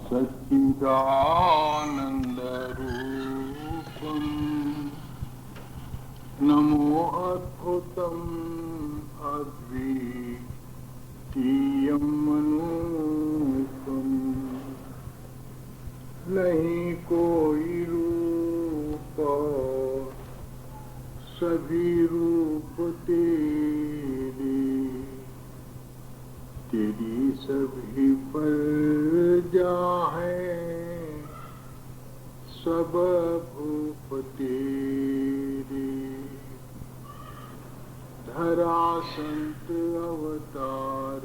सच्चिदानन्दरूपम् नमो अद्भुतम् अद्वितीयम् अनूपम् नहीं कोई रूप सभी रूप तेरी सभी प्रजा है सब भूप तेरी धरा संत अवतार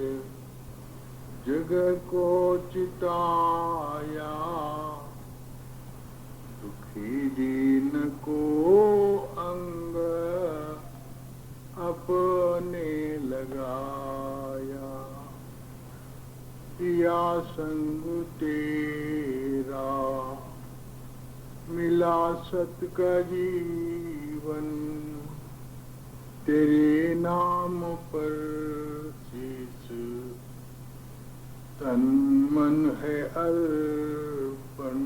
जग को चिताया दुखी दीन को अंग अपने लगाया पिया संग तेरा मिला सत का जीवन तेरे नाम पर शीश तन मन है अर्पण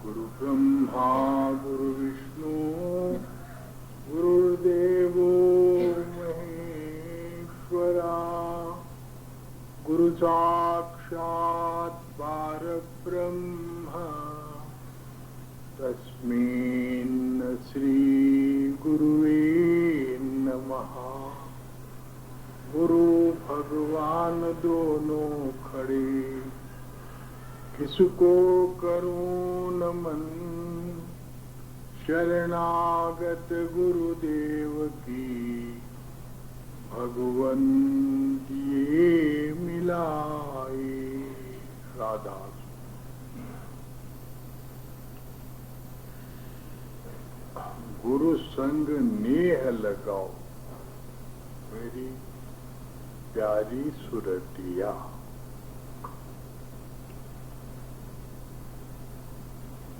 गुरु ब्रह्मा गुरु विष्णु गुरुदेवो महेश्वरा गुरु साक्षात् परब्रह्म तस्मै श्री गुरुवे नमः। गुरु भगवान दोनों खड़े किसको करूं नमन शरणागत गुरुदेव की भगवन ये मिलाए। राधा गुरु संग नेह लगाओ मेरी प्यारी सुरतिया।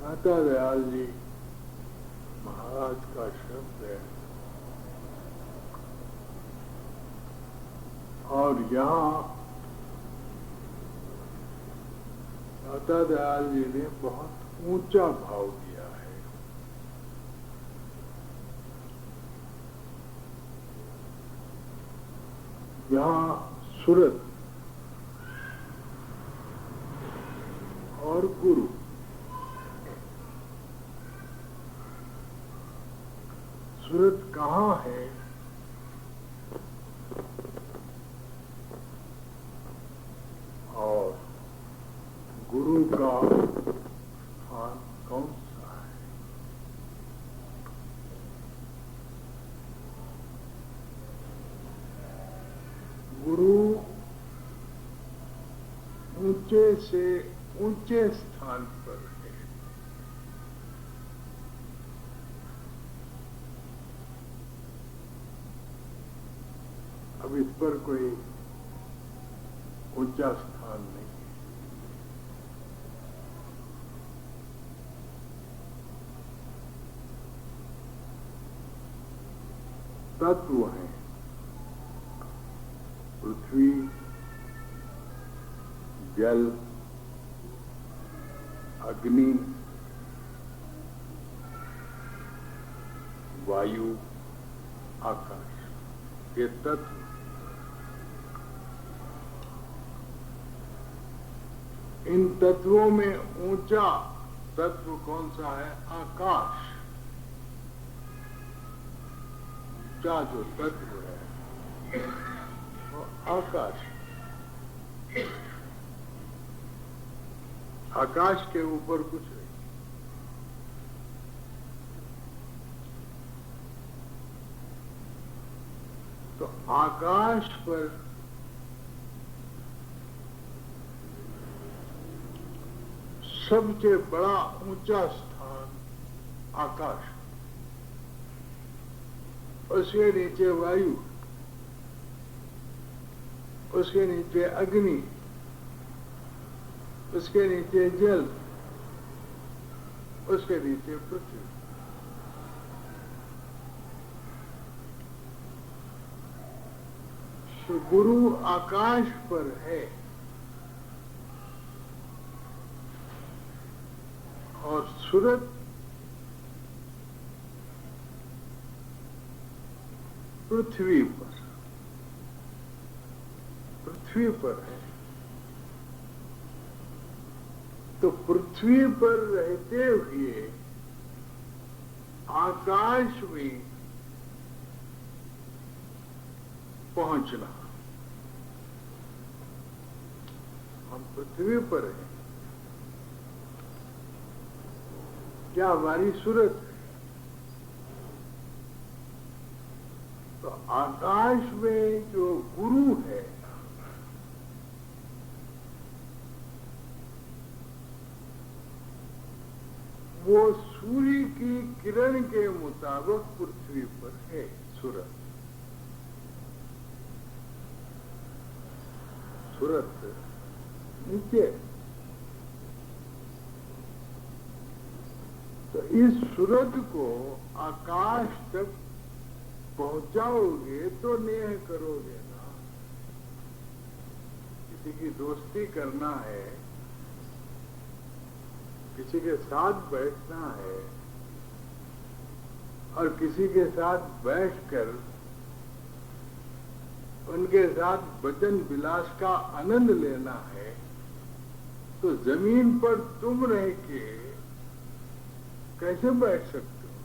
दाता दयाल जी महाराज का शब्द है और यहाँ दाता दयाल जी ने बहुत ऊंचा भाव दिया है। यहाँ सूरत और गुरु सूरत कहाँ है और गुरु का स्थान कौन सा है। गुरु ऊंचे से ऊंचे स्थान पर है। अब इस पर कोई ऊंचा स्थान नहीं है। तत्व हैं पृथ्वी जल अग्नि वायु आकाश ये तत्व। इन तत्वों में ऊंचा तत्व कौन सा है। आकाश ऊंचा जो तत्व है वो आकाश। आकाश के ऊपर कुछ नहीं। तो आकाश पर सबसे बड़ा ऊंचा स्थान आकाश, उसके नीचे वायु, उसके नीचे अग्नि, उसके नीचे जल, उसके नीचे पृथ्वी। तो गुरु आकाश पर है सूरत पृथ्वी पर है, तो पृथ्वी पर रहते हुए आकाश में पहुंचना। हम पृथ्वी पर हैं, क्या हमारी सूरत है? तो आकाश में जो गुरु है वो सूर्य की किरण के मुताबिक पृथ्वी पर है सूरत। सूरत नीचे, तो इस सूरत को आकाश तक पहुंचाओगे तो नेह करोगे ना। किसी की दोस्ती करना है, किसी के साथ बैठना है और किसी के साथ बैठकर उनके साथ वचन विलास का आनंद लेना है, तो जमीन पर तुम रह के कैसे बैठ सकते हो?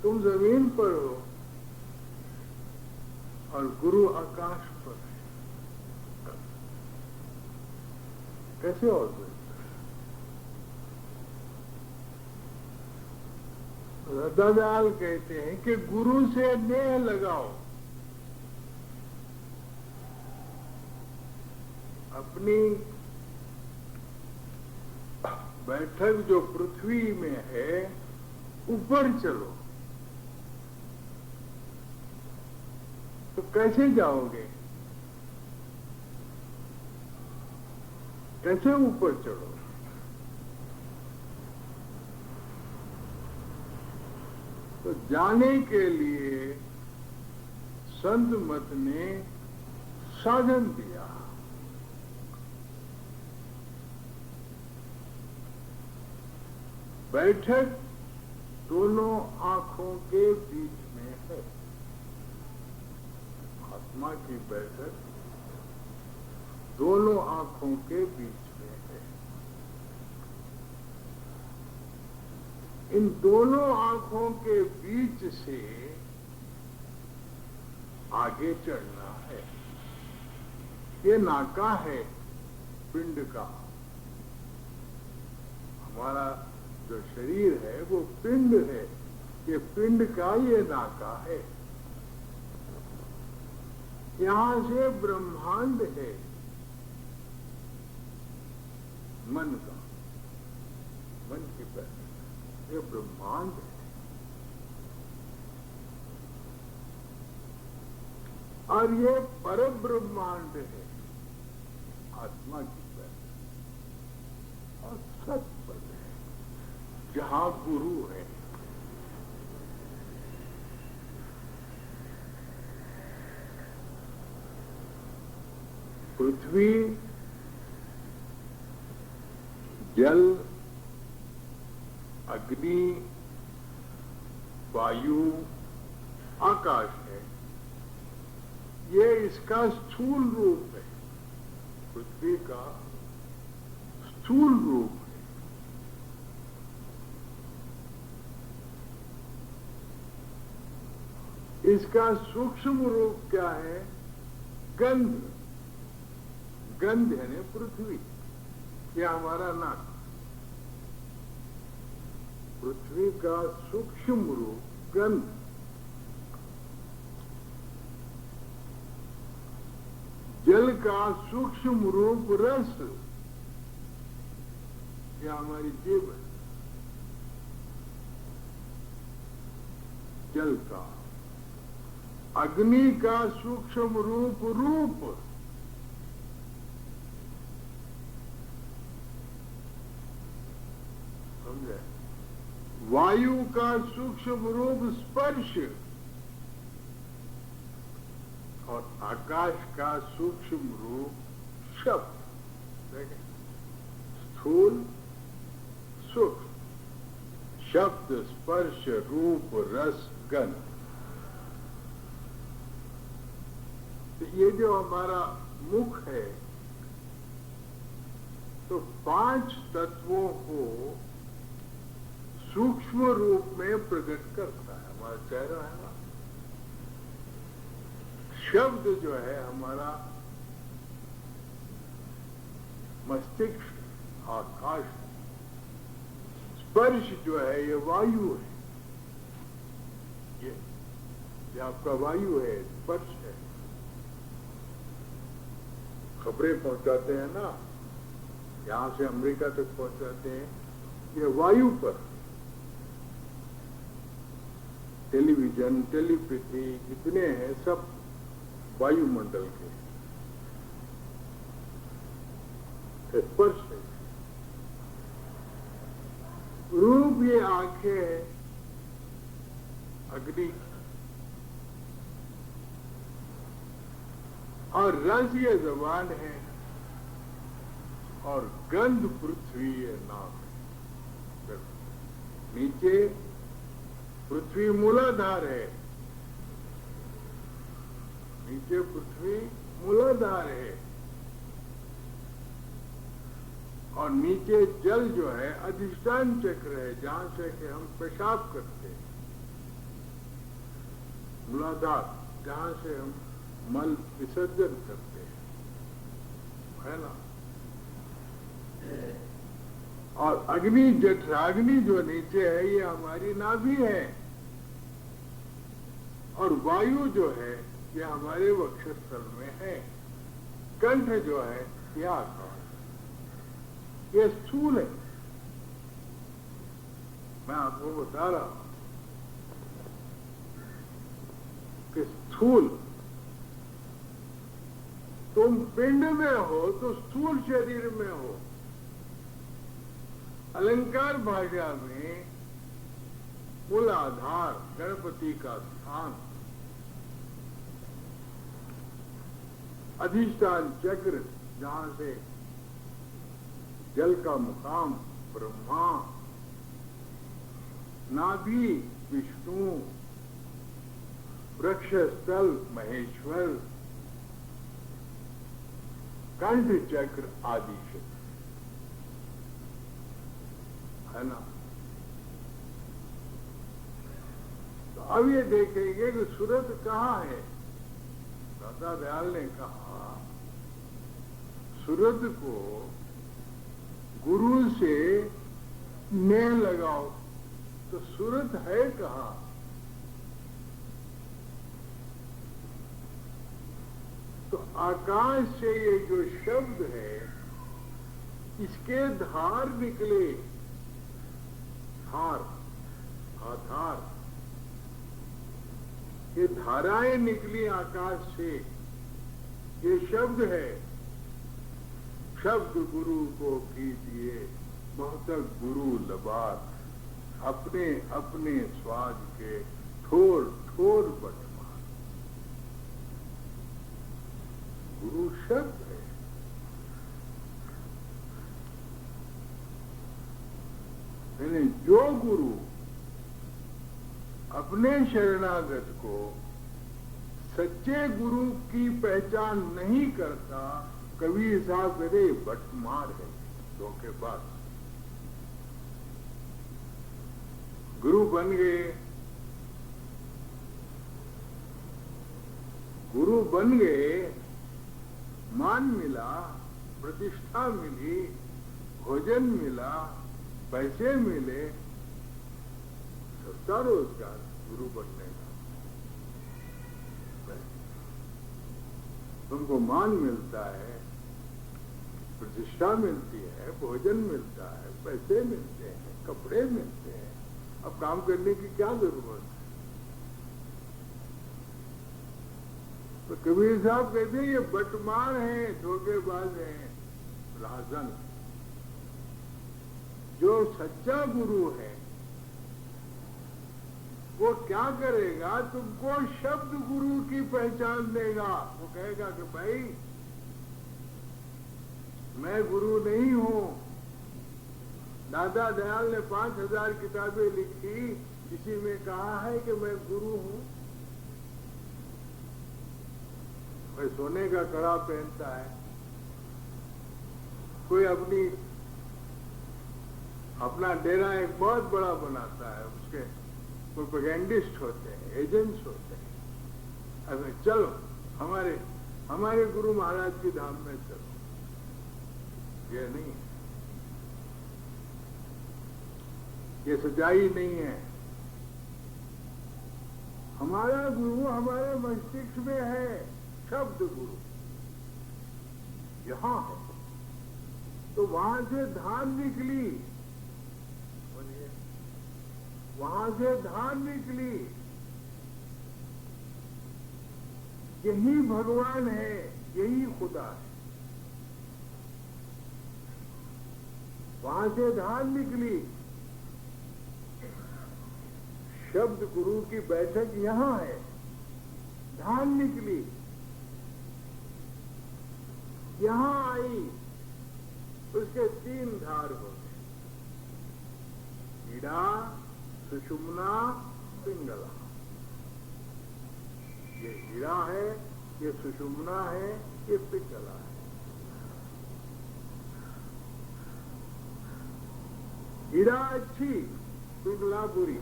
तुम जमीन पर हो और गुरु आकाश पर है, कैसे हो सकते? रदादयाल कहते हैं कि गुरु से नेह लगाओ। अपनी बैठक जो पृथ्वी में है ऊपर चलो, तो कैसे जाओगे? कैसे ऊपर चढ़ो? तो जाने के लिए संत मत ने साधन दिया। बैठक दोनों आंखों के बीच में है। आत्मा की बैठक दोनों आंखों के बीच में है। इन दोनों आंखों के बीच से आगे चढ़ना है। ये नाका है पिंड का। हमारा जो शरीर है वो पिंड है, ये पिंड का ये नाका है। यहां से ब्रह्मांड है मन का, मन की बैठक, ये ब्रह्मांड है। और ये पर ब्रह्मांड है आत्मा की बैठक। और सत्पद है जहां गुरु है। पृथ्वी, जल, अग्नि, वायु, आकाश है। ये इसका स्थूल रूप है। पृथ्वी का स्थूल रूप है। इसका सूक्ष्म रूप क्या है? गंध। गंध यानी पृथ्वी, यह हमारा नाक। पृथ्वी का सूक्ष्म रूप गंध। जल का सूक्ष्म रूप रस, यह हमारी जीव है। जल का। अग्नि का सूक्ष्म रूप रूप। समझे? वायु का सूक्ष्म रूप स्पर्श और आकाश का सूक्ष्म रूप शब्द। देखें, स्थूल, सुख, शब्द, स्पर्श, रूप, रस, गंध। तो ये जो हमारा मुख है, तो 5 तत्वों को सूक्ष्म रूप में प्रकट करता है। हमारा चेहरा है ना, शब्द जो है हमारा मस्तिष्क, आकाश, स्पर्श जो है ये वायु है, ये आपका वायु है, स्पर्श है। खबरें पहुंचाते हैं ना, यहां से अमेरिका तक पहुंचाते हैं, ये वायु पर। टेलीविजन, टेलीपैथी जितने हैं सब वायुमंडल के स्पर्श है। रूप ये आंखें है, अग्नि, और रस ये जबान है, और गंध पृथ्वी ये नाक है। नीचे पृथ्वी मूलाधार है, नीचे पृथ्वी मूलाधार है, और नीचे जल जो है अधिष्ठान चक्र है, जहां से कि हम पेशाब करते हैं। मूलाधार जहां से हम मल विसर्जन करते हैं, है ना। और अग्नि, जठराग्नि जो नीचे है ये हमारी नाभि है, और वायु जो है ये हमारे वक्षस्थल में है। कंठ जो है ये आकाश, ये स्थूल है। मैं आपको बता रहा हूं कि स्थूल, तुम पिंड में हो तो स्थूल शरीर में हो। अलंकार भाषा में मूलाधार गणपति का स्थान, अधिष्ठान चक्र जहां से जल का मुकाम ब्रह्मा, नाभि विष्णु, वृक्षस्थल महेश्वर, कंठ चक्र आदि शक्ति, है ना। तो अब ये देखेंगे कि सूरत कहाँ है। दादा दयाल ने कहा सूरत को गुरु से नेह लगाओ, तो सूरत है कहाँ। तो आकाश से ये जो शब्द है इसके धार निकले, धार, आधार, ये धाराएं निकली आकाश से, ये शब्द है। शब्द गुरु को कीजिए मोहतक गुरु लबात, अपने अपने स्वाद के ठोर ठोर बटमार। गुरु शब्द है। यानी जो गुरु अपने शरणागत को सच्चे गुरु की पहचान नहीं करता, कवि साहब कहते बटमार है, धोखेबाज। गुरु बन गए, गुरु बन गए, मान मिला, प्रतिष्ठा मिली, भोजन मिला, पैसे मिले, सस्ता रोजगार गुरु बनने का। तुमको मान मिलता है, प्रतिष्ठा मिलती है, भोजन मिलता है, पैसे मिलते हैं, कपड़े मिलते हैं, अब काम करने की क्या जरूरत है। तो कबीर साहब कहते हैं ये बटमार हैं, धोखेबाज हैं, राजन। जो सच्चा गुरु है वो क्या करेगा, तुमको शब्द गुरु की पहचान देगा। वो कहेगा कि भाई मैं गुरु नहीं हूं, दादा दयाल ने 5000 किताबें लिखी, किसी में कहा है कि मैं गुरु हूं? कोई सोने का कड़ा पहनता है, कोई अपना डेरा एक बहुत बड़ा बनाता है, उसके प्रोपेगेंडिस्ट होते हैं, एजेंट्स होते हैं। अरे चलो हमारे गुरु महाराज की धाम में चलो, ये नहीं है, ये सच्चाई नहीं है। हमारा गुरु हमारे मस्तिष्क में है, शब्द गुरु यहां है, तो वहां से धान निकली, वहां से धान निकली, यही भगवान है, यही खुदा है। वहां से धान निकली, शब्द गुरु की बैठक यहां है, धान निकली, यहां आई, उसके 3 धार हो गए, ईड़ा, सुषुम्ना, पिंगला। ये ईड़ा है, ये सुषुम्ना है, ये पिंगला है। ईड़ा अच्छी, पिंगला बुरी।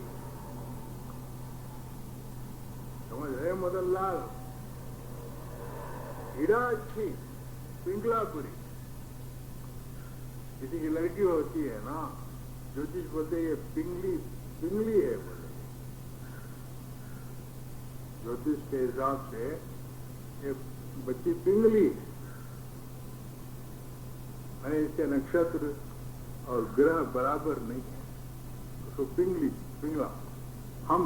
समझ रहे मदन लाल? ईड़ा अच्छी, पिंगला बुरी। किसी की लड़की होती है ना, ज्योतिष बोलते ये पिंगली है, बोले ज्योतिष के हिसाब से ये बच्ची पिंगली है, मैंने इसके नक्षत्र और ग्रह बराबर नहीं है, उसको पिंगला। हम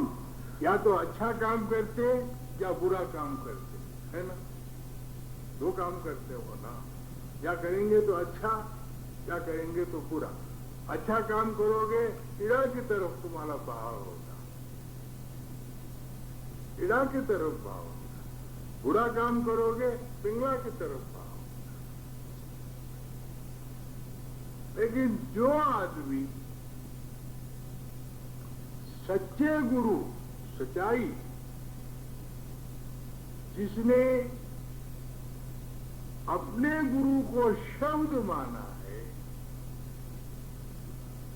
या तो अच्छा काम करते या बुरा काम करते, है ना? 2 काम करते हो ना, या करेंगे तो अच्छा या करेंगे तो बुरा। अच्छा काम करोगे, ईड़ा की तरफ तुम्हारा बहाव होगा, ईड़ा की तरफ बहाव होगा। बुरा काम करोगे, पिंगला की तरफ बहाव होगा। लेकिन जो आदमी सच्चे गुरु, सच्चाई, जिसने अपने गुरु को शब्द माना है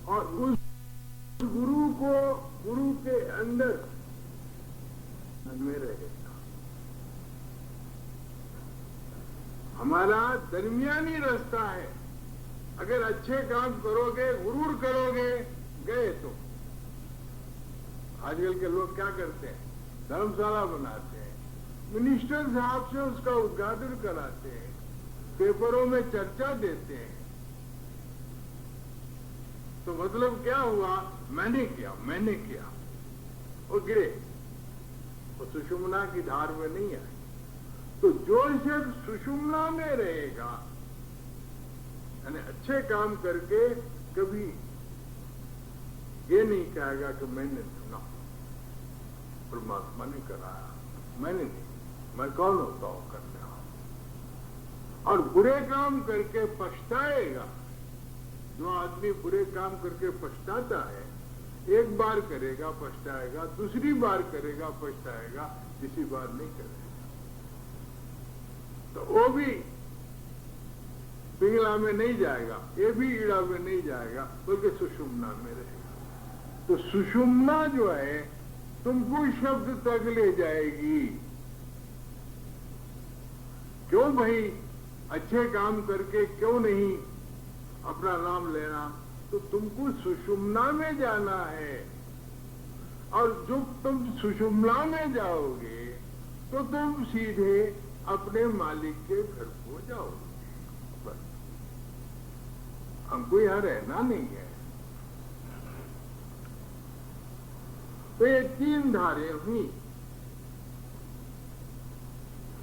और उस गुरु को गुरु के अंदर में रहेगा। हमारा दरमियानी रास्ता है। अगर अच्छे काम करोगे, गुरूर करोगे, गए तो। आजकल के लोग क्या करते हैं? धर्मशाला बनाते हैं, मिनिस्टर साहब से उसका उद्घाटन कराते हैं, पेपरों में चर्चा देते हैं। तो मतलब क्या हुआ? मैंने किया, वो गिरे, वो सुषुम्ना की धार में नहीं आए। तो जो इसे सुषुम्ना में रहेगा, यानी अच्छे काम करके कभी ये नहीं कहेगा कि मैंने सुना, परमात्मा ने कराया, मैंने नहीं, मैं कौन होता हूं करने वाला। और बुरे काम करके पछताएगा। जो आदमी बुरे काम करके पछताता है, एक बार करेगा पछताएगा, दूसरी बार करेगा पछताएगा, तीसरी बार नहीं करेगा। तो वो भी पिंगला में नहीं जाएगा, ये भी ईड़ा में नहीं जाएगा, बल्कि सुषुम्ना में रहेगा। तो सुषुम्ना जो है तुमको शब्द तक ले जाएगी। क्यों भाई अच्छे काम करके क्यों नहीं अपना नाम लेना? तो तुमको सुषुम्ना में जाना है, और जब तुम सुषुम्ना में जाओगे तो तुम सीधे अपने मालिक के घर को जाओगे। बस, हमको यहां रहना नहीं है। तो ये 3 धारें हुई।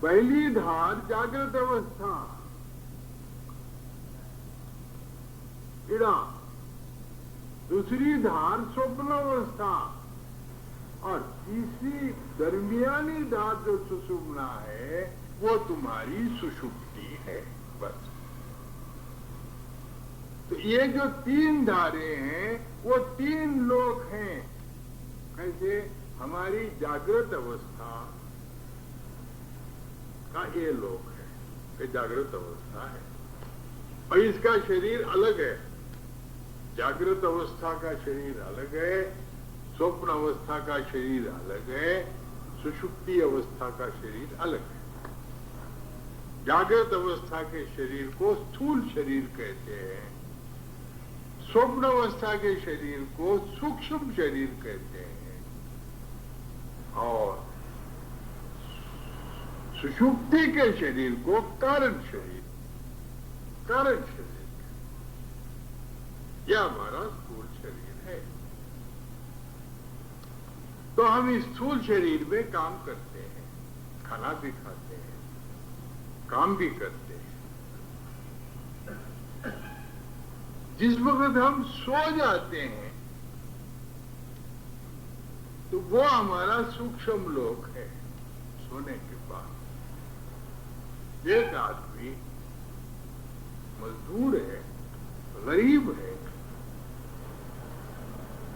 पहली धार जागृत अवस्था, ईड़ा। दूसरी धार स्वप्न अवस्था, और तीसरी दरमियानी धार जो सुषुम्ना है, वो तुम्हारी सुषुप्ति है। बस तो ये जो तीन धारे हैं वो तीन लोक हैं। कैसे? हमारी जागृत अवस्था का ये लोक है, ये जागृत अवस्था है और इसका शरीर अलग है। जागृत अवस्था का शरीर अलग है, स्वप्न अवस्था का शरीर अलग है, सुषुप्ति अवस्था का शरीर अलग है। जागृत अवस्था के शरीर को स्थूल शरीर कहते हैं, स्वप्न अवस्था के शरीर को सूक्ष्म शरीर कहते हैं और सुषुप्ति के शरीर को कारण शरीर यह हमारा स्थूल शरीर है। तो हम इस स्थूल शरीर में काम करते हैं, खाना भी खाते हैं, काम भी करते हैं। जिस वक्त हम सो जाते हैं तो वो हमारा सूक्ष्म लोक है। सोने के बाद एक आदमी मजदूर है, गरीब है,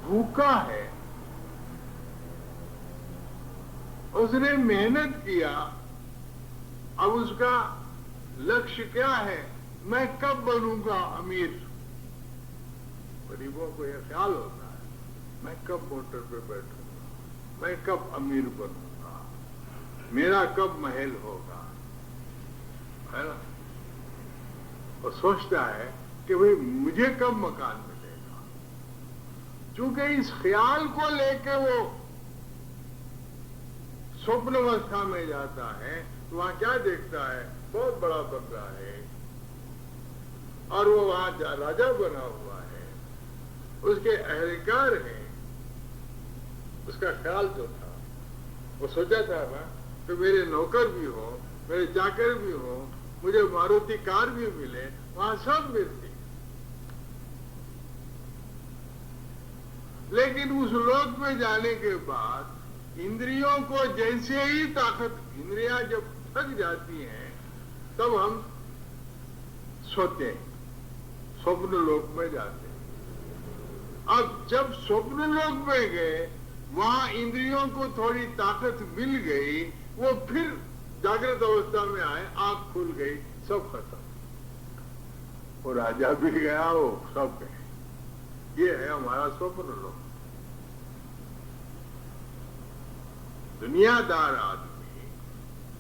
भूखा है, उसने मेहनत किया, अब उसका लक्ष्य क्या है? मैं कब बनूंगा अमीर। गरीबों को यह ख्याल होता है, मैं कब मोटर पे बैठूंगा, मैं कब अमीर बनूंगा, मेरा कब महल होगा, है ना? और सोचता है कि भाई मुझे कब मकान मिलेगा। चूंकि इस ख्याल को लेके वो स्वप्न अवस्था में जाता है तो वहां क्या देखता है? बहुत बड़ा बंगला है और वो वहां राजा बना हुआ है, उसके अहलकार हैं। उसका ख्याल जो था वो सोचा था ना कि मेरे नौकर भी हो, मेरे चाकर भी हो, मुझे मारुति कार भी मिले, वहां सब मिलती। लेकिन उस लोक में जाने के बाद इंद्रियों को जैसे ही ताकत, इंद्रियां जब थक जाती हैं तब हम सोते हैं, स्वप्न लोक में जाते हैं। अब जब स्वप्न लोक में गए, वहां इंद्रियों को थोड़ी ताकत मिल गई, वो फिर जागृत अवस्था में आए, आंख खुल गई, सब खत्म। वो राजा भी गया, वो सब गए। ये है हमारा स्वप्न लोक। दुनियादार आदमी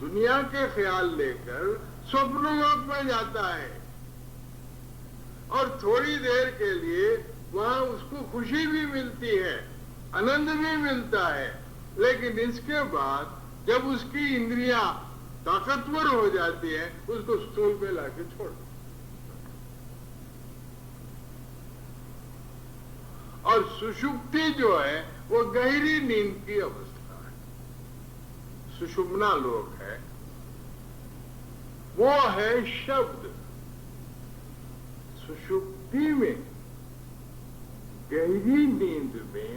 दुनिया के ख्याल लेकर स्वप्न लोक में जाता है और थोड़ी देर के लिए वहां उसको खुशी भी मिलती है, आनंद भी मिलता है। लेकिन इसके बाद जब उसकी इंद्रियां ताकतवर हो जाती है, उसको स्थूल में लाके छोड़ दो। और सुषुप्ति जो है वो गहरी नींद की अवस्था है, सुषुम्ना लोक है, वो है शब्द। सुषुप्ति में, गहरी नींद में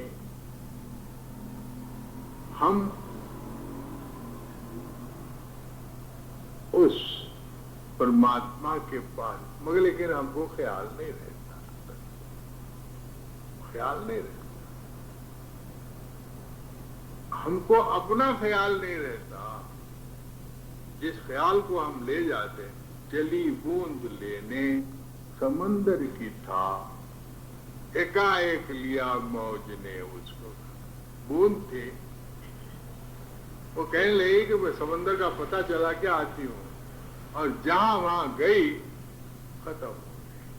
हम उस परमात्मा के पास, मगर लेकिन हमको ख्याल नहीं रहता, ख्याल नहीं रहता, हमको अपना ख्याल नहीं रहता। जिस ख्याल को हम ले जाते, चली बूंद लेने समंदर की था, एकाएक लिया मौज ने उसको। बूंद थी, वो कहने लगी कि मैं समंदर का पता चला के आती हूं, और जहां वहां गई खत्म हो गई,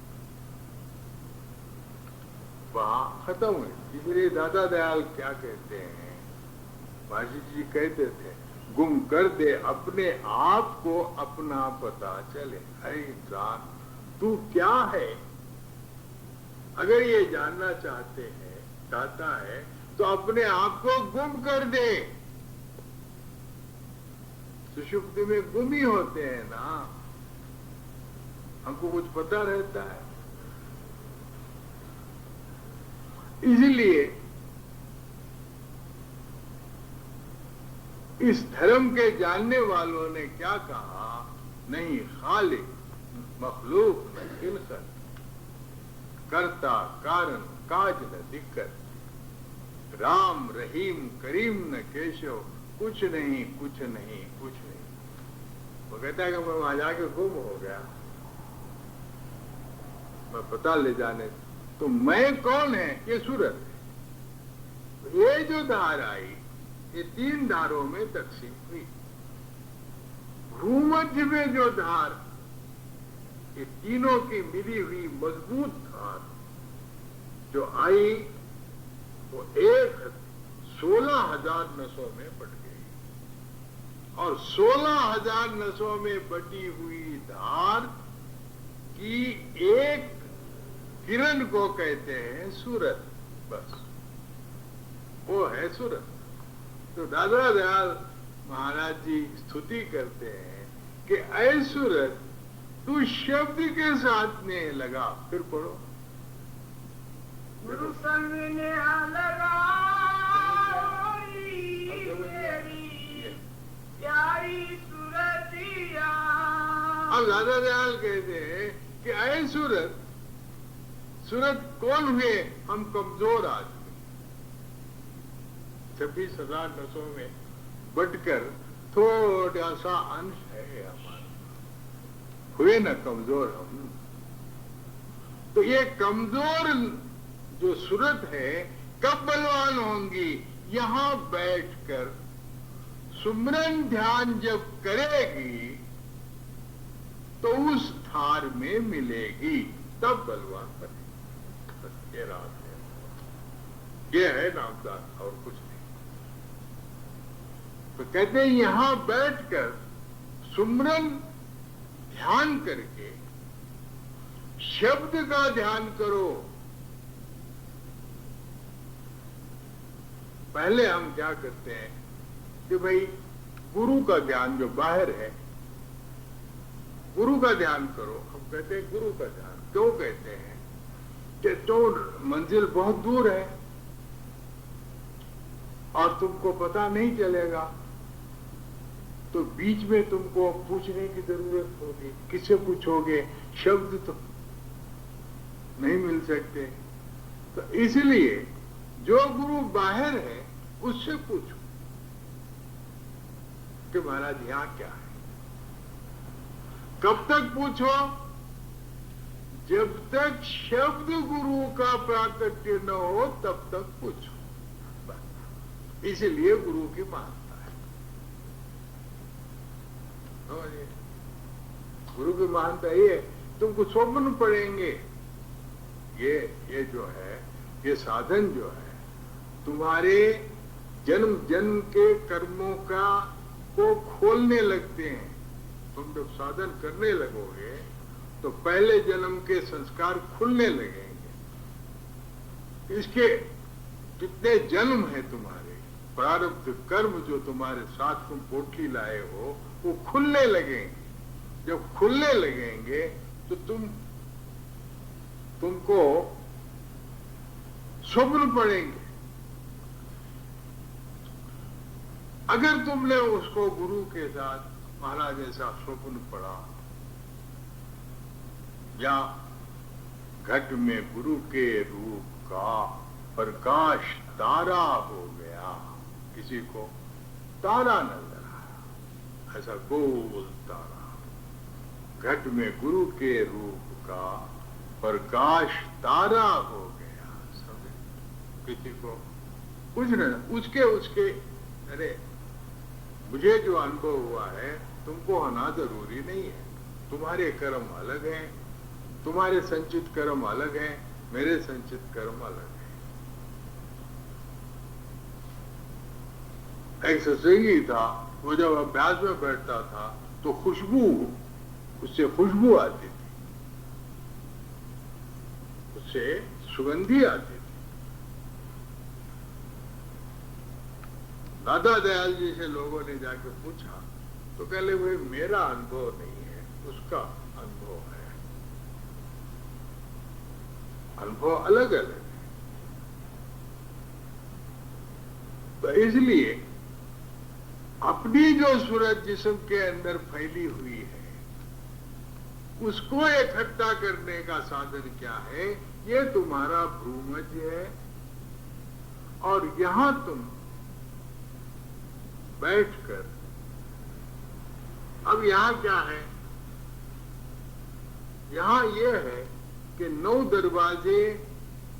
वहां खत्म हुई। मेरे दादा दयाल क्या कहते हैं, माजी जी कहते थे, गुम कर दे अपने आप को, अपना पता चले। अरे इंसान तू क्या है, अगर ये जानना चाहता है तो अपने आप को गुम कर दे। सुषुप्ति में गुम ही होते हैं ना, हमको कुछ पता रहता है। इसलिए इस धर्म के जानने वालों ने क्या कहा, नहीं खालिक मखलूक में खिलकत, करता कारण काज न दिक्कत, राम रहीम करीम न केशव, कुछ नहीं कुछ नहीं कुछ नहीं। वो कहता है कि मैं वहां जाके गुम हो गया, मैं पता ले जाने, तो मैं कौन है? ये सूरत है। ये जो धार आई, ये 3 धारों में तकसीम हुई। भूमध्य में जो धार, ये तीनों की मिली हुई मजबूत धार जो आई, वो 16,000 नसों में बट गई, और 16,000 नसों में बटी हुई धार की एक किरण को कहते हैं सूरत। बस वो है सूरत। तो दादा दयाल महाराज जी स्तुति करते हैं कि ऐ सूरत, तू शब्द के साथ में लगा। फिर पढ़ो। गुरु संग ने लगा प्यारी सूरतिया। अब दादा दयाल कहते हैं कि ऐ सूरत, सूरत कौन हुए? हम कमजोर आदमी, 26,000 नसों में बटकर थोड़ा सा अंश है हमारा, हुए ना कमजोर हम। तो ये कमजोर जो सूरत है कब बलवान होंगी? यहां बैठकर सुमरन ध्यान जब करेगी तो उस धार में मिलेगी, तब बलवान बनेगी। ये रात है, ये है नामदान और कुछ नहीं। तो कहते हैं यहां बैठकर सुमरन ध्यान करके शब्द का ध्यान करो। पहले हम क्या करते हैं कि भाई गुरु का ध्यान जो बाहर है, गुरु का ध्यान करो। हम कहते हैं गुरु का ध्यान क्यों कहते हैं? कि तो मंजिल बहुत दूर है और तुमको पता नहीं चलेगा, तो बीच में तुमको पूछने की जरूरत होगी। किससे पूछोगे? शब्द तो नहीं मिल सकते। तो इसलिए जो गुरु बाहर है उससे पूछो कि महाराज यहां क्या है। कब तक पूछो? जब तक शब्द गुरु का प्राकट्य न हो तब तक पूछो। इसलिए गुरु की महानता है। गुरु की महानता ये, तुमको स्वप्न पड़ेंगे। ये जो है, ये साधन जो है, तुम्हारे जन्म जन्म के कर्मों का को खोलने लगते हैं। तुम जब साधन करने लगोगे तो पहले जन्म के संस्कार खुलने लगेंगे। इसके कितने जन्म है तुम्हारे, प्रारब्ध कर्म जो तुम्हारे साथ तुम पोटली लाए हो, वो खुलने लगेंगे। जब खुलने लगेंगे तो तुमको स्वप्न पड़ेंगे। अगर तुमने उसको गुरु के साथ महाराज ऐसा स्वप्न पड़ा, या घट में गुरु के रूप का प्रकाश तारा हो गया, किसी को तारा नजर आया, ऐसा गोल तारा, घट में गुरु के रूप का प्रकाश तारा हो गया। समझे? किसी को कुछ नहीं, उसके अरे मुझे जो अनुभव हुआ है तुमको होना जरूरी नहीं है। तुम्हारे कर्म अलग हैं, तुम्हारे संचित कर्म अलग हैं, मेरे संचित कर्म अलग हैं। एक सत्संगी था, वो जब अभ्यास में बैठता था तो उससे खुशबू आती थी, उससे सुगंधी आती थी। दादा दयाल जी से लोगों ने जाके पूछा तो कह ले भाई मेरा अनुभव नहीं है, उसका अनुभव है। अनुभव अलग अलग है। तो इसलिए अपनी जो सूरत जिस्म के अंदर फैली हुई है, उसको इकट्ठा करने का साधन क्या है? ये तुम्हारा भ्रूमज है। और यहां तुम बैठकर, अब यहां क्या है? यहां यह है कि 9 दरवाजे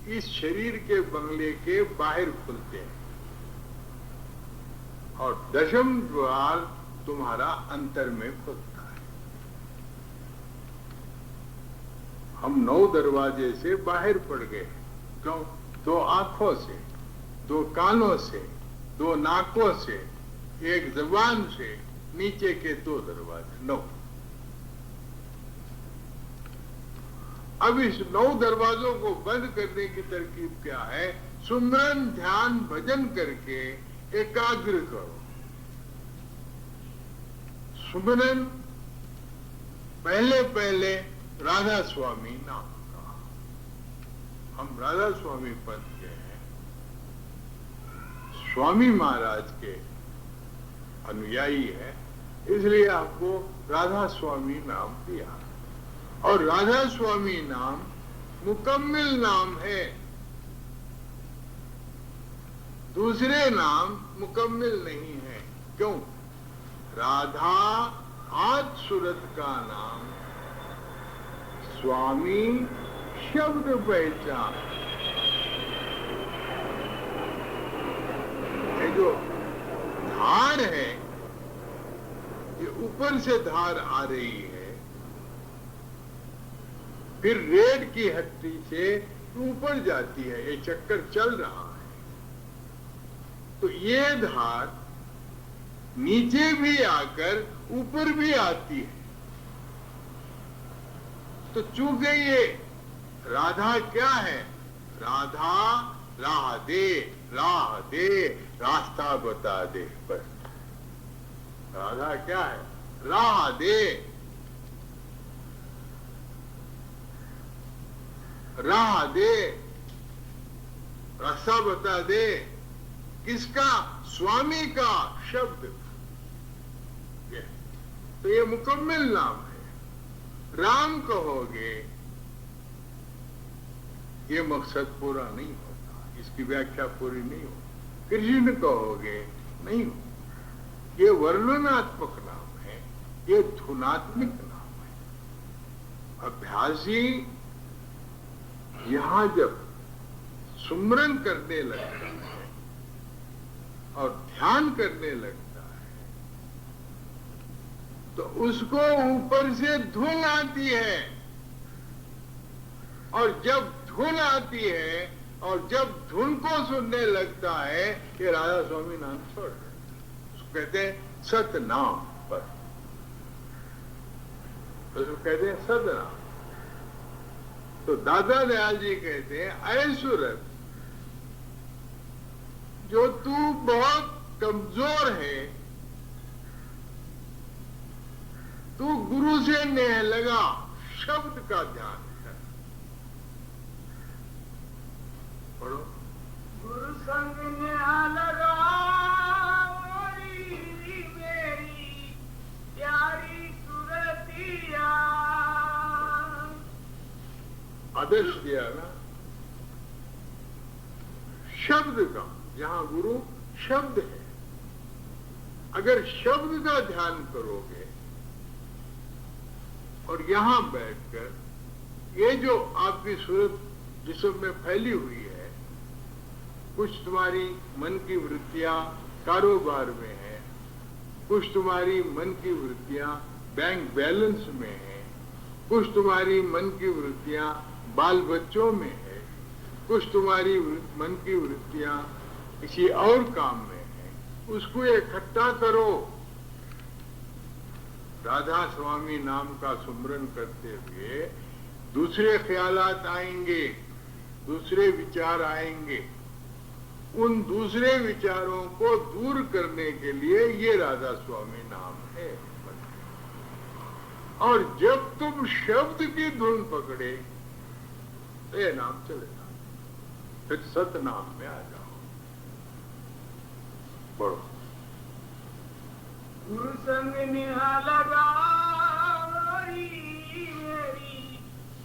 इस शरीर के बंगले के बाहर खुलते हैं और 10वें द्वार तुम्हारा अंतर में खुलता है। हम 9 दरवाजे से बाहर पड़ गए। क्यों? 2 आंखों से, 2 कानों से, 2 नाकों से, 1 जुबान से, नीचे के 2 दरवाजे, 9। अब इस 9 दरवाजों को बंद करने की तरकीब क्या है? सुमरन, ध्यान, भजन करके एकाग्र करो। सुमरन पहले पहले राधा स्वामी नाम का। हम राधा स्वामी पंथ के हैं, स्वामी महाराज के अनुयायी है, इसलिए आपको राधा स्वामी नाम दिया। और राधा स्वामी नाम मुकम्मिल नाम है। दूसरे नाम मुकम्मिल नहीं है। क्यों? राधा आद सूरत का नाम, स्वामी शब्द पहचान। ये जो धार है, ये ऊपर से धार आ रही है, फिर रेड की हड्डी से ऊपर जाती है, ये चक्कर चल रहा है। तो ये धार नीचे भी आकर ऊपर भी आती है। तो चूंकि ये राधा क्या है? राधा राह दे, राह दे, रास्ता बता दे। बस राधा क्या है? राह दे, राह दे, रास्ता बता दे। किसका? स्वामी का शब्द। तो ये मुकम्मिल नाम है। राम कहोगे, ये मकसद पूरा नहीं होता, इसकी व्याख्या पूरी नहीं होती। कृष्ण कहोगे, नहीं हो। ये वर्णनात्मक नाम है, ये धुनात्मक नाम है। अभ्यासी यहां जब सुमरन करने लगता है और ध्यान करने लगता है, तो उसको ऊपर से धुन आती है। और जब धुन आती है और जब धुन को सुनने लगता है, ये राधा स्वामी नाम छोड़ देता। उसको कहते हैं सतनाम। पर उसको कहते हैं सतनाम। तो दादा दयाल जी कहते हैं, अरे सूरत, जो तू बहुत कमजोर है, तू गुरु से नेह लगा, शब्द का ध्यान कर। पढ़ो। गुरु संग नेहा लगा, मेरी प्यारी सुरतिया। आदेश दिया ना शब्द का। जहां गुरु शब्द है, अगर शब्द का ध्यान करोगे और यहां बैठकर ये जो आपकी सूरत जिस्म में फैली हुई है, कुछ तुम्हारी मन की वृत्तियां कारोबार में है, कुछ तुम्हारी मन की वृत्तियां बैंक बैलेंस में है, कुछ तुम्हारी मन की वृत्तियां बाल बच्चों में है, कुछ तुम्हारी मन की वृत्तियां किसी और काम में है, उसको इकट्ठा करो। राधा स्वामी नाम का सुमरन करते हुए दूसरे ख्यालात आएंगे, दूसरे विचार आएंगे। उन दूसरे विचारों को दूर करने के लिए ये राधा स्वामी नाम है। और जब तुम शब्द की धुन पकड़े, तो ये नाम चलेगा। फिर सत नाम में आ जाओ। पढ़ो। गुरु संग नेहा लगा,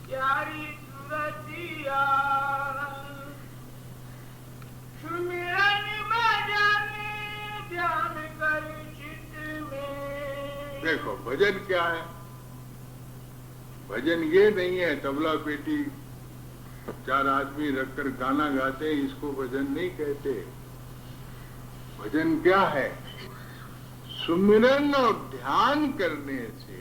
प्यारी सूरतिया सुमिरन में जाने ध्यान कर चित में। देखो भजन क्या है? भजन ये नहीं है तबला पेटी 4 आदमी रखकर गाना गाते हैं, इसको भजन नहीं कहते। भजन क्या है? सुमिरन और ध्यान करने से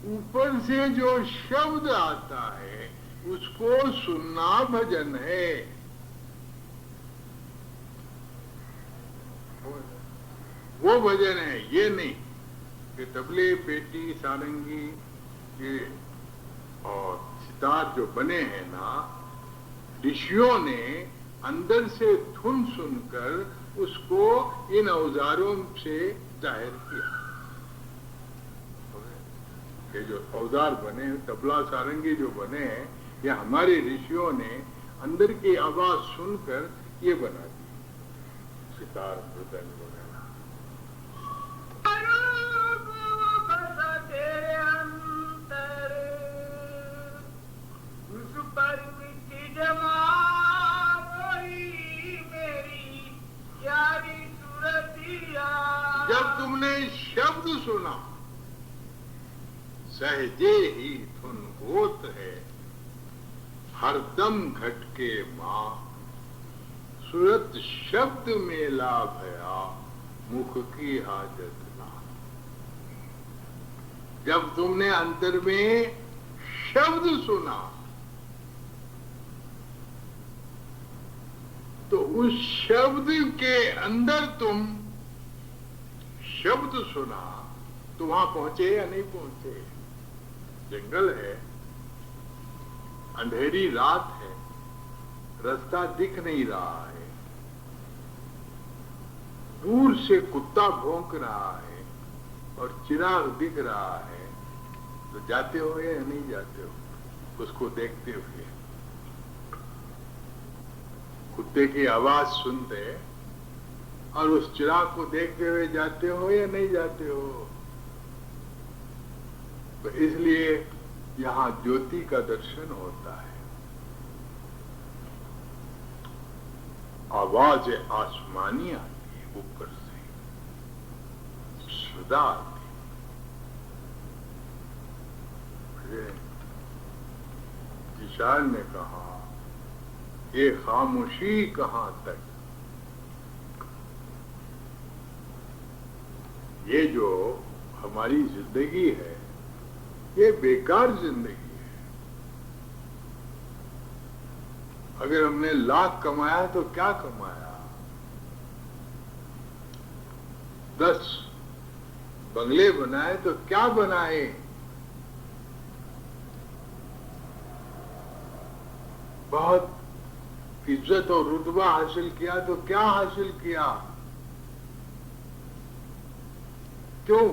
ऊपर से जो शब्द आता है उसको सुनना भजन है। वो भजन है, ये नहीं कि तबले पेटी सारंगी ये और सितार जो बने हैं ना, ऋषियों ने अंदर से धुन सुनकर उसको इन औजारों से जाहिर किया। ये जो औजार बने, तबला सारंगी जो बने हैं, ये हमारे ऋषियों ने अंदर की आवाज सुनकर ये बना दी, सितार मृदंग वगैरह। तेरे अंतर उस पर मिट्टी जमा वही मेरी प्यारी सूरतिया। जब तुमने शब्द सुना सहजे ही धुन होत है, हरदम घटके माँ सूरत शब्द में ला भया मुख की हाजत ना। जब तुमने अंतर में शब्द सुना तो उस शब्द के अंदर तुम शब्द सुना तो वहां पहुंचे या नहीं पहुंचे? जंगल है, अंधेरी रात है, रास्ता दिख नहीं रहा है, दूर से कुत्ता भौंक रहा है और चिराग दिख रहा है, तो जाते हो या नहीं जाते हो उसको देखते हुए? कुत्ते की आवाज सुनते और उस चिराग को देखते हुए जाते हो या नहीं जाते हो? तो इसलिए यहां ज्योति का दर्शन होता है। आवाज आसमानी आती है, ऊपर से सदा आती है। किसान ने कहा ये खामोशी कहां तक? ये जो हमारी जिंदगी है ये बेकार जिंदगी है। अगर हमने लाख कमाया तो क्या कमाया? 10 बंगले बनाए तो क्या बनाए? बहुत इज्जत और रुतबा हासिल किया तो क्या हासिल किया? क्यों?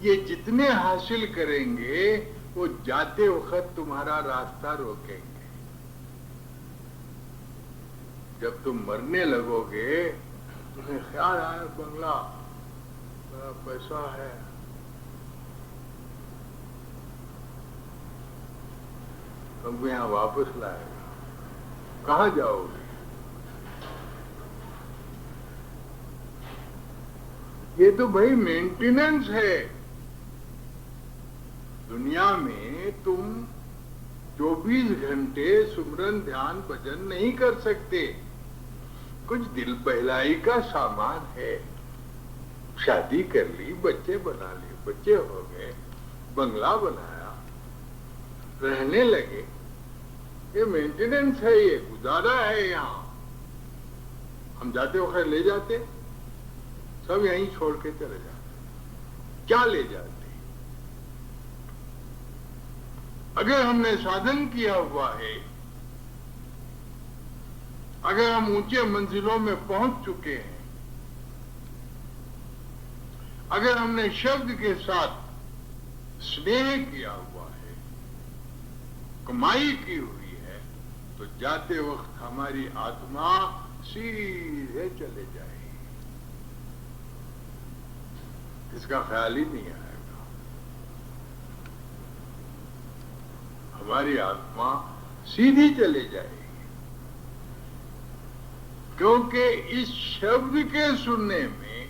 ये जितने हासिल करेंगे वो जाते वक्त तुम्हारा रास्ता रोकेंगे। जब तुम मरने लगोगे तुम्हें ख्याल आया बंगला, बड़ा पैसा है, तुमको यहां वापस लाएगा, कहां जाओगे? ये तो भाई मेंटेनेंस है। दुनिया में तुम 24 घंटे सुमरन ध्यान भजन नहीं कर सकते। कुछ दिल बहलाई का सामान है, शादी कर ली, बच्चे बना लिए, बच्चे हो गए, बंगला बनाया, रहने लगे, ये मेंटेनेंस है, ये गुजारा है। यहाँ हम जाते वक्त ले जाते, सब यहीं छोड़ के चले जाते, क्या ले जाते? अगर हमने साधन किया हुआ है, अगर हम ऊंचे मंजिलों में पहुंच चुके हैं, अगर हमने शब्द के साथ स्नेह किया हुआ है, कमाई की हुई है, तो जाते वक्त हमारी आत्मा सीधे चले जाएगी, इसका ख्याल ही नहीं आएगा। हमारी आत्मा सीधी चली जाएगी, क्योंकि इस शब्द के सुनने में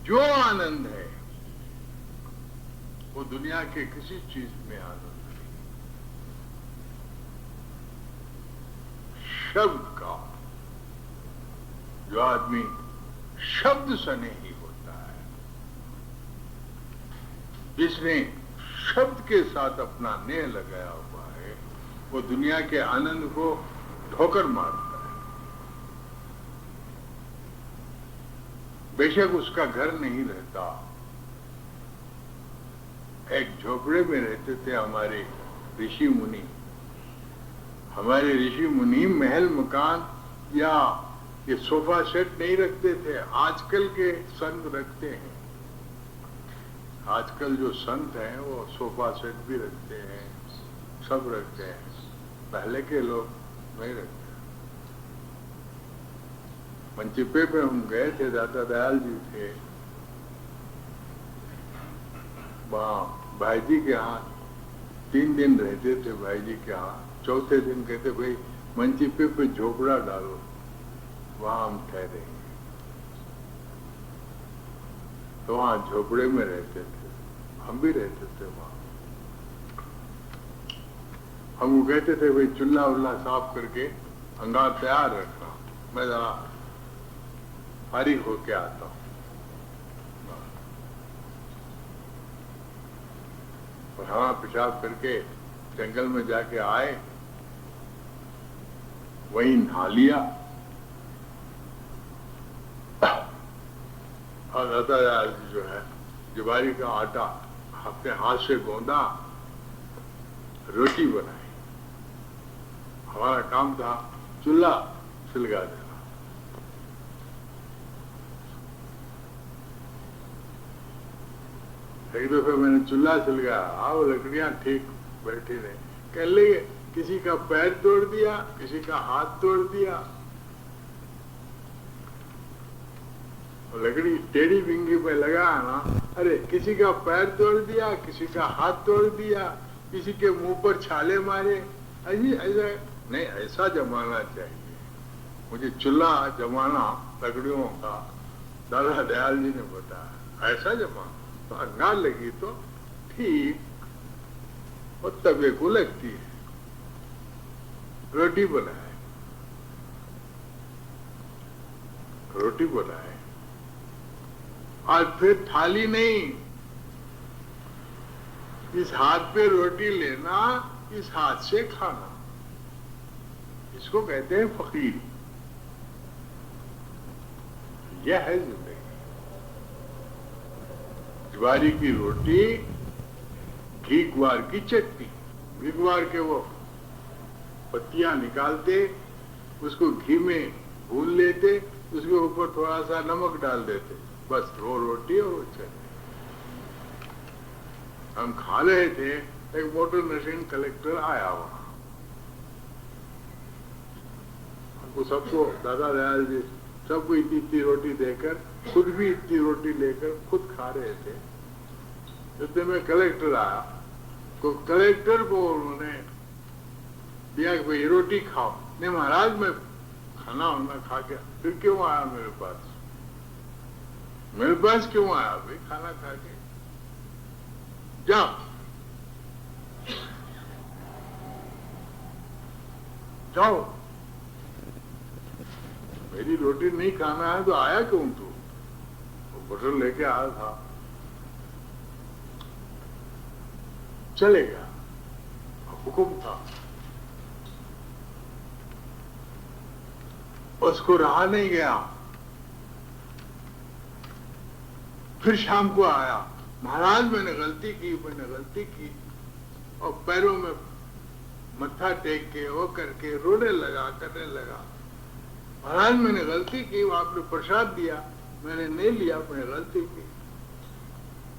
जो आनंद है वो दुनिया के किसी चीज में आनंद नहीं। शब्द का जो आदमी शब्द सने ही होता है, जिसने शब्द के साथ अपना नेह लगाया हुआ है, वो दुनिया के आनंद को ठोकर मारता है। बेशक उसका घर नहीं रहता, एक झोपड़े में रहते थे हमारे ऋषि मुनि। हमारे ऋषि मुनि महल मकान या ये सोफा सेट नहीं रखते थे, आजकल के संत रखते हैं। आजकल जो संत हैं वो सोफा सेट भी रखते हैं, सब रखते हैं, पहले के लोग नहीं रखते। मंचिप्पे पे हम गए थे, दादा दयाल जी थे वहाँ भाई जी के यहाँ, 3 दिन रहते थे भाई जी के यहाँ। चौथे दिन कहते भाई मंचिप्पे पे झोपड़ा डालो, वहां हम ठहरेंगे। तो वहां झोपड़े में रहते थे, हम भी रहते थे वहां। हम वो कहते थे भाई चूल्हा उल्ला साफ करके अंगार तैयार रखना, मैं जरा फारिग होके आता हूं। और हाँ, पेशाब करके जंगल में जाके आए, वहीं नहा लिया और दादा जो है ज्वारी का आटा अपने हाथ से गूंदा, रोटी बनाई। हमारा काम था चूल्हा सुलगा देना। एक दफे मैंने चूल्हा सुलगाया, आओ लकड़ियां ठीक बैठी रही, कह लगे किसी का पैर तोड़ दिया, किसी का हाथ तोड़ दिया। लकड़ी टेढ़ी बिंगी पे लगा ना, अरे किसी का पैर तोड़ दिया, किसी का हाथ तोड़ दिया, किसी के मुंह पर छाले मारे। ऐसा नहीं, ऐसा जमाना चाहिए। मुझे चूल्हा जमाना लकड़ियों का दादा दयाल जी ने बताया, ऐसा जमाना। तो अंगार लगी तो ठीक, और तवे को लगती है। रोटी बनाए, रोटी बनाए, और फिर थाली नहीं, इस हाथ पे रोटी लेना, इस हाथ से खाना। इसको कहते हैं फकीर। यह है जिंदगी। ज्वारी की रोटी, घी ग्वार की चटनी। घी ग्वार के वो पत्तियां निकालते, उसको घी में भून लेते, उसके ऊपर थोड़ा सा नमक डाल देते, बस वो रोटी और वो चटनी। हम खा रहे थे, एक मोटर मशीन कलेक्टर आया वहां। हमको सबको दादा दयाल जी सबको इतनी इतनी रोटी देकर, खुद भी इतनी रोटी लेकर खुद खा रहे थे। इतने में कलेक्टर आया, तो कलेक्टर को उन्होंने दिया कि भाई रोटी खाओ। नहीं महाराज, मैं खाना वाना खा गया। फिर क्यों आया मेरे पास? मेरे पास क्यों आया भाई खाना खा के? जाओ जाओ, मेरी रोटी नहीं खाना है तो आया क्यों तू? बोतल लेके आया था, चले गया, हुक्म था। उसको रहा नहीं गया। फिर शाम को आया, महाराज मैंने गलती की, मैंने गलती की। और पैरों में मत्था टेक के वो करके रोने लगा, करने लगा। महाराज मैंने गलती की, आपने प्रसाद दिया, मैंने नहीं लिया, मैंने गलती की।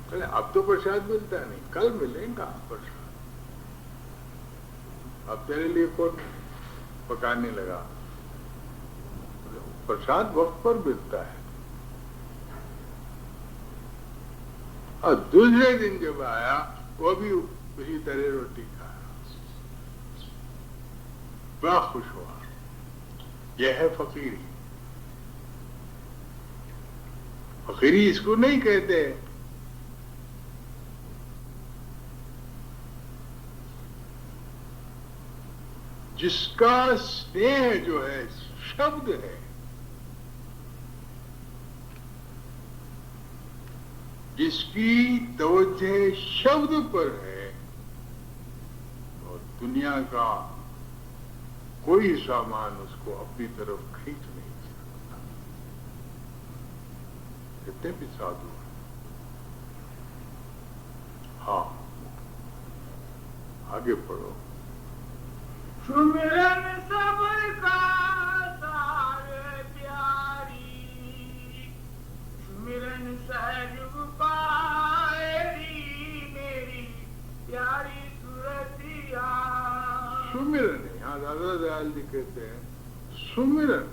अरे अब तो प्रसाद मिलता नहीं, कल मिलेगा प्रसाद। अब तेरे लिए कौन पकाने लगा? प्रसाद वक्त पर मिलता है। और दूसरे दिन जब आया, वो भी उसी तरह रोटी खाया। बड़ा खुश हुआ। यह है फकीरी। फकीरी इसको नहीं कहते। जिसका स्नेह जो है शब्द है, जिसकी तवज्जो शब्द पर है, और दुनिया का कोई सामान उसको अपनी तरफ खींच नहीं सकता। कितने भी साधु हैं। हाँ, आगे पढ़ो। सुमिरन सबका सारे प्यारी, सुमिरन सहज पाएरी मेरी प्यारी सुरतिया। सुमिरन, यहाँ दादा दयाल जी कहते हैं सुमिरन